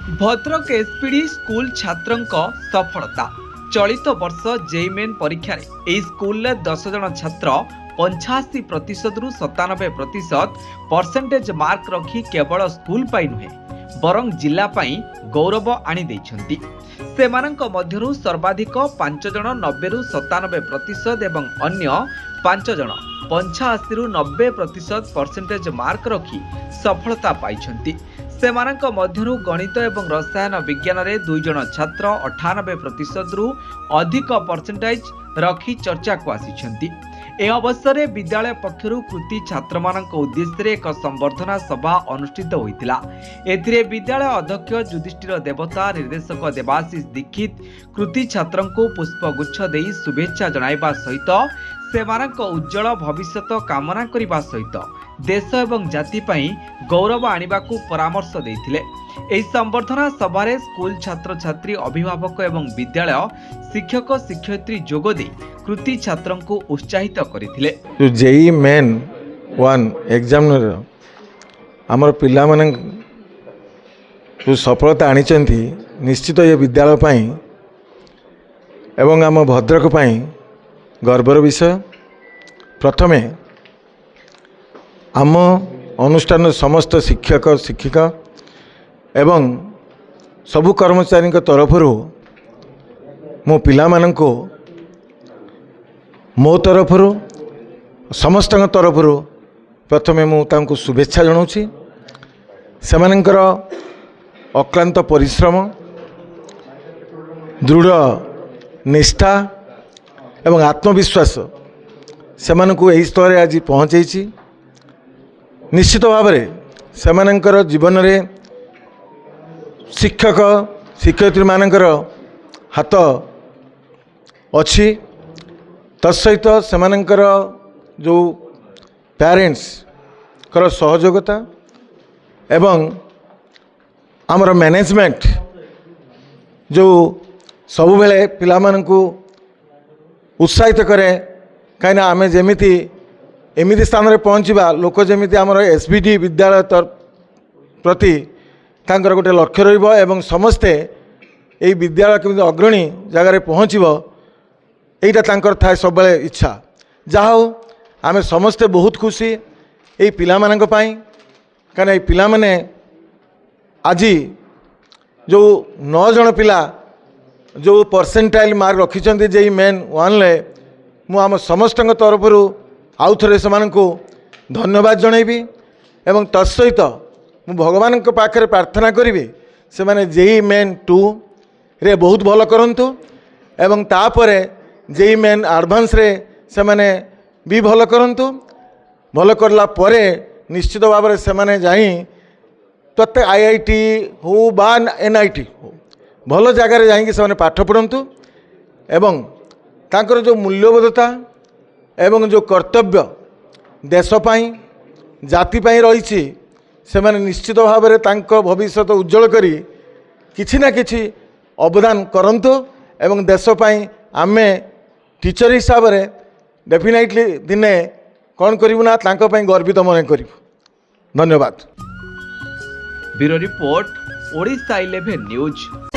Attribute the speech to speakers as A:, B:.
A: Bhadrak SPD school छात्रंक सफलता चलित वर्ष जेई मेन परीक्षा रे स्कूल 10 जन छात्र 85% रु 97% परसेंटेज मार्क रखी केवल स्कूल पाई नुहे बरं जिला पाई गौरव आनी देइछंती। सेमानंक मध्यरु सर्वाधिक 5 जन 90 रु 97% एवं अन्य 5 जन 85 रु 90% परसेंटेज मार्क रखी सफलता पाइछंती। सेमानंक मध्यरु गणित एवं रसायन विज्ञान रे 2 जन छात्र 98% रु अधिक परसेंटेज रखी चर्चा को आसिछंती। ए अवसर में विद्यालय पक्षरु कृति छात्र मानक उद्देश्य रे एक संवर्धना सभा अनुष्ठित होइतिला। एथिरे विद्यालय अध्यक्ष युधिष्ठिर देवता निर्देशक देवाशीष दीक्षित कृति छात्रंको पुष्पगुच्छ देई शुभेच्छा जणाइबा सहित सेमानक उज्जवल भविष्यत कामना करिबा सहित देश एवं जाति पई गौरव आनिबाकू परामर्श देइथिले। एही संवर्धना सभारे स्कूल छात्र छात्री अभिभावक एवं विद्यालय शिक्षक शिक्षयित्री जोग दे कृति छात्रंको उत्साहित करथिले।
B: जो जेई मेन 1 एग्जाम आमर पिला माने जो सफलता आनिचंती निश्चित ये विद्यालय पई एवं आम भद्रक पई गर्वर विषय। प्रथमे आम अनुष्ठान समस्त शिक्षक शिक्षिका एवं सबु कर्मचारी तरफर मो पिला माननको मो तरफर समस्त तरफर प्रथमे मुझे शुभेच्छा जनाऊँगी। सेमानंकर अक्लांत परिश्रम दृढ़ निष्ठा एवं आत्मविश्वास सेमानंकु एही स्तर रे आज पहुँचे। निश्चित भाव में सेमानंकर जीवन रे शिक्षक शिक्षयित्री मानकर हाथ अच्छी तत्सहित सेमानंकर जो पेरेंट्स कर सहयोगिता एवं आमर मैनेजमेंट जो सब बेले पिला मानकु उत्साहित करे कहीं आमे जेमिति एमिति स्थान रे पहुँचवा लोक जेमिति आमर एसबीडी विद्यालय प्रति तांकर गोटे लक्ष्य रहिबो एवं समस्ते एई विद्यालय केमिति अग्रणी जगार रे पहुँचबो एटा तांकर थाए सब बेले इच्छा। जहा हो आमे समस्ते बहुत खुशी एई पिला मानक पई कारण एई पिला माने आज जो 9 जन पिला जो परसेंटाइल मार्क रखिछन्ती जेई मेन 1 ले मु आम समस्त तरफर आउ थे से धन्यवाद जनइबी एवं तत्सहित मु भगवान पाखे प्रार्थना करी से माने जेई मेन 2 रे बहुत भल करंतु एवं तापरे जेई मेन एडवांस रे से माने भी भल करंतु। भल करला परे निश्चित भाव में से माने जाई प्रत्येक आईआईटी हो बा एनआईटी हो भल जगार जाइए से पाठ पढ़ंतु एवं तांकर जो मूल्यबोधता एवं जो कर्तव्य देश पाई जाति पाई रही से माने निश्चित भाव में तांको भविष्य उज्जवल करी किछि ना किछि अवदान करंतु एवं देश पाई आमे टीचर हिसाब रे डेफिनेटली दिने कौन करिवु ना तांको पाई गर्वित मन करिवु। धन्यवाद।
A: Bureau report Odisha 11 news.